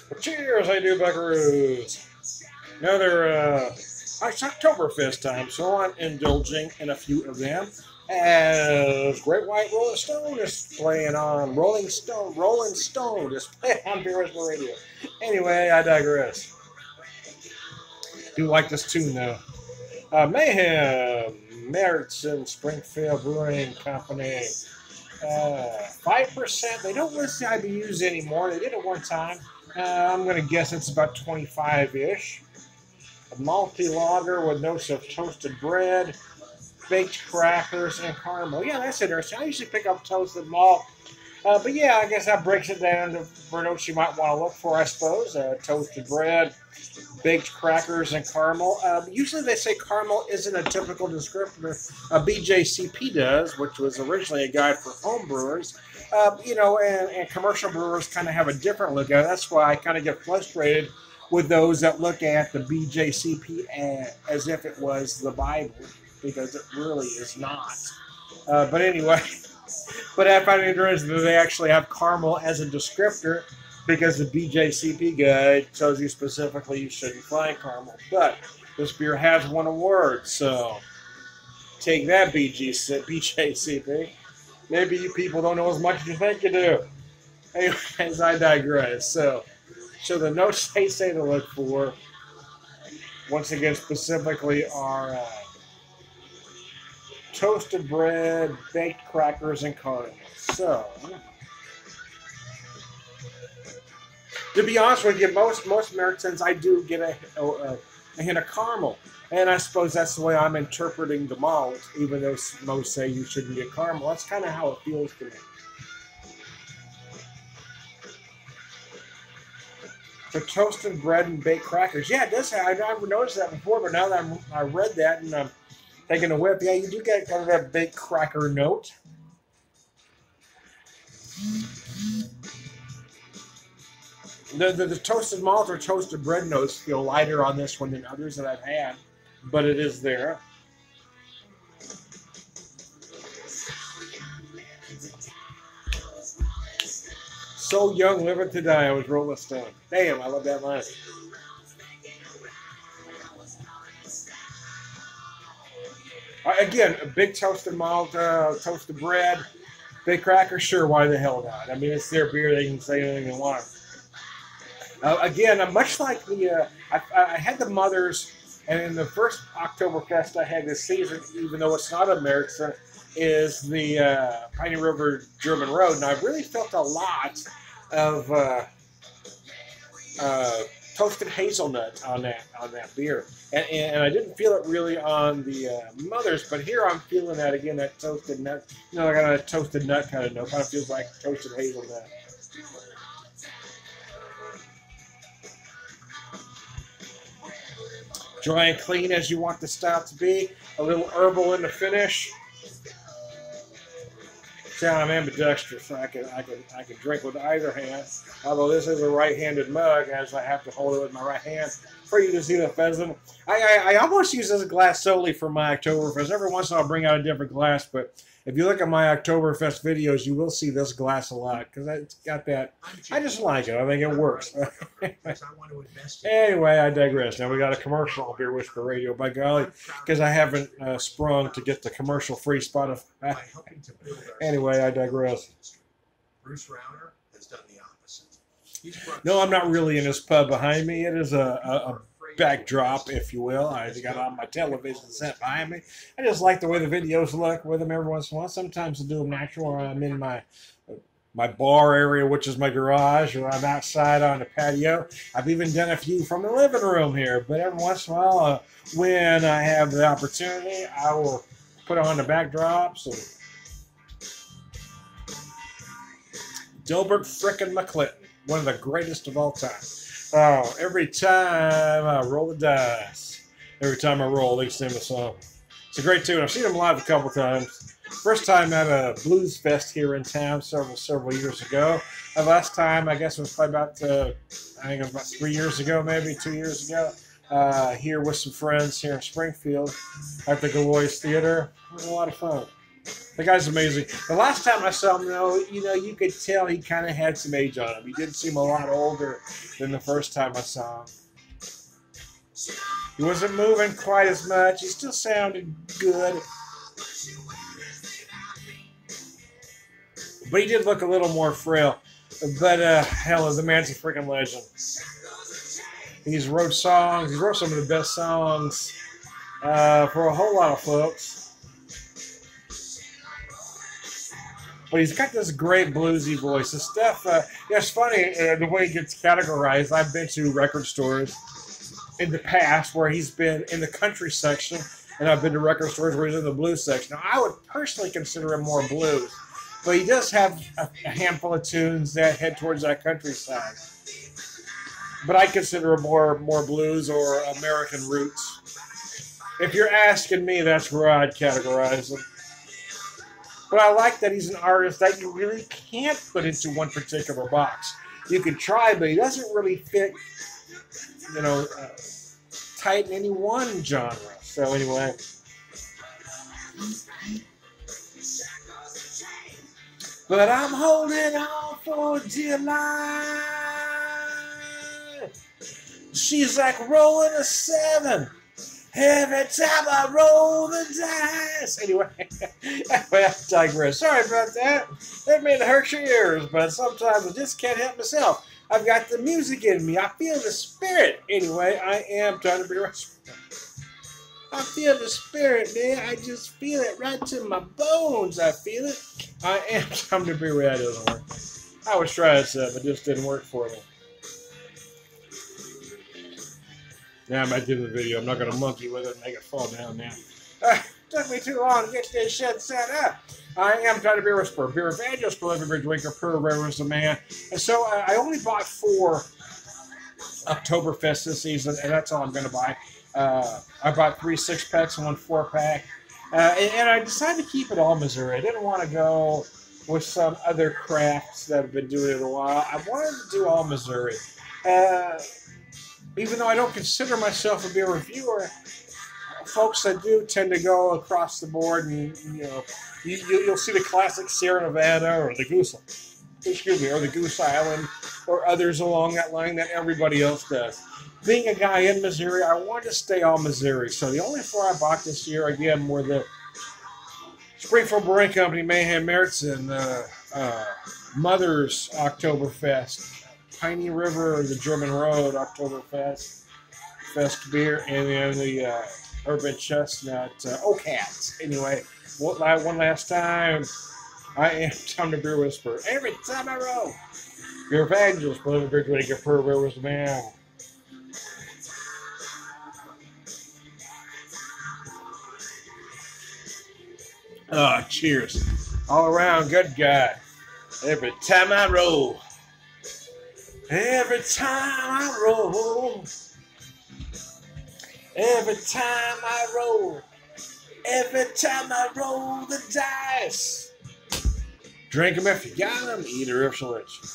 Well, cheers, I do, buckaroos. Another, it's Oktoberfest time, so I'm indulging in a few of them. As Great White Rolling Stone is playing on Rolling Stone is playing on Beer Whisper Radio. Anyway, I digress. Do like this tune though. Mayhem, Marzen, Springfield Brewing Company. 5%. They don't list the IBUs anymore. They did it one time. I'm going to guess it's about 25-ish. A malty lager with notes of toasted bread, baked crackers, and caramel. Yeah, that's interesting. I usually pick up toasted malt. But yeah, I guess that breaks it down to for notes you might want to look for, I suppose. Toasted bread, baked crackers, and caramel. Usually they say caramel isn't a typical descriptor. BJCP does, which was originally a guide for home brewers. And commercial brewers kind of have a different look at it. That's why I kind of get frustrated with those that look at the BJCP as if it was the Bible, because it really is not. But anyway... But I find it interesting that they actually have caramel as a descriptor, because the BJCP guide tells you specifically you shouldn't find caramel. But this beer has won awards, so take that, BJCP. Maybe you people don't know as much as you think you do. Anyways, I digress. So the notes they say to look for, once again, specifically are... toasted bread, baked crackers, and caramel. So, to be honest with you, most Marzens I do get a hint of caramel, and I suppose that's the way I'm interpreting the malt. Even though most say you shouldn't get caramel, that's kind of how it feels to me. So toasted bread and baked crackers. Yeah, it does. I never noticed that before, but now that I read that and I'm taking a whip, yeah, you do get kind of that baked cracker note. The toasted malt or toasted bread notes feel lighter on this one than others that I've had, but it is there. So young, living to die, I was Rolling Stone. Damn, I love that line. Again, a big toasted malt, toasted bread, baked crackers, sure, why the hell not? I mean, it's their beer, they can say anything they want. Again, much like I had the Mothers, and in the first Oktoberfest I had this season, even though it's not a Marzen, is the Piney River German Road, and I really felt a lot of toasted hazelnut on that beer. And I didn't feel it really on the Mothers, but here I'm feeling that again, that toasted nut. I got a toasted nut kind of note. Kind of feels like toasted hazelnut. Dry and clean as you want the stout to be. A little herbal in the finish. See, I'm ambidextrous, so I can drink with either hand. Although this is a right-handed mug, as I have to hold it with my right hand for you to see the pheasant. I almost use this glass solely for my Oktoberfest. Every once in a while I'll bring out a different glass, but if you look at my Oktoberfest videos, you will see this glass a lot, because it's got that. I just like it. I think it works. Anyway, I digress. Now we got a commercial on Beer Whisper Radio, by golly, because I haven't sprung to get the commercial-free Spotify. Anyway, I digress. Bruce Rauner has done the opposite. No, I'm not really in this pub behind me. It is a backdrop, if you will. I got it on my television set behind me. I just like the way the videos look with them every once in a while. Sometimes I do them natural, or I'm in my bar area, which is my garage, or I'm outside on the patio. I've even done a few from the living room here, but every once in a while, when I have the opportunity, I will put on the backdrops. And Dilbert frickin' McClinton, one of the greatest of all time. Oh, every time I roll the dice, every time I roll, they sing a song. It's a great tune. I've seen them live a couple times. First time at a blues fest here in town several years ago. The last time, I guess, was probably about, I think it was about 3 years ago, maybe 2 years ago. Here with some friends here in Springfield at the Galois Theater. It was a lot of fun. The guy's amazing. The last time I saw him, though, you could tell he kind of had some age on him. He did seem a lot older than the first time I saw him. He wasn't moving quite as much. He still sounded good. But he did look a little more frail. But, hell, the man's a freaking legend. He's wrote songs. He wrote some of the best songs for a whole lot of folks. But he's got this great bluesy voice. The stuff, it's funny the way he gets categorized. I've been to record stores in the past where he's been in the country section, and I've been to record stores where he's in the blues section. Now, I would personally consider him more blues, but he does have a handful of tunes that head towards that country side. But I consider him more blues or American roots. If you're asking me, that's where I'd categorize him. But I like that he's an artist that you really can't put into one particular box. You can try, but he doesn't really fit, tight in any one genre. So anyway. But I'm holding on for dear life. She's like rolling a 7. Every time I roll the dice. Anyway, I digress. Sorry about that. That may hurt your ears, but sometimes I just can't help myself. I've got the music in me. I feel the spirit. Anyway, I am trying to be responsible. I feel the spirit, man. I just feel it right to my bones. I feel it. I am trying to be real. That doesn't work. I was trying something. It just didn't work for me. Now I'm at the end of the video. I'm not going to monkey with it and make it fall down now. Took me too long to get this shit set up. I am trying to be a whisperer. Beer evangelist, prolific beer drinker, per was the man. And so I only bought 4 Oktoberfest this season, and that's all I'm going to buy. I bought 3 6-packs and 1 4-pack. And I decided to keep it all Missouri. I didn't want to go with some other crafts that have been doing it a while. I wanted to do all Missouri. Even though I don't consider myself a beer reviewer, folks that do tend to go across the board, and you'll see the classic Sierra Nevada or the Goose Island, or others along that line that everybody else does. Being a guy in Missouri, I wanted to stay all Missouri, so the only 4 I bought this year again were the Springfield Brewing Company, Mayhem, Marzen, Mother's Oktoberfest, Piney River, the German Road Oktoberfest beer, and then the Urban Chestnut Oak Hats. Anyway, one last time, I am Tom the Beer Whisperer. Every time I roll, your evangelist, prolific beer drinker, per was the man. Cheers. All around good guy. Every time I roll. Every time I roll. Every time I roll. Every time I roll the dice. Drink them if you got them. Eat her if she'll let you.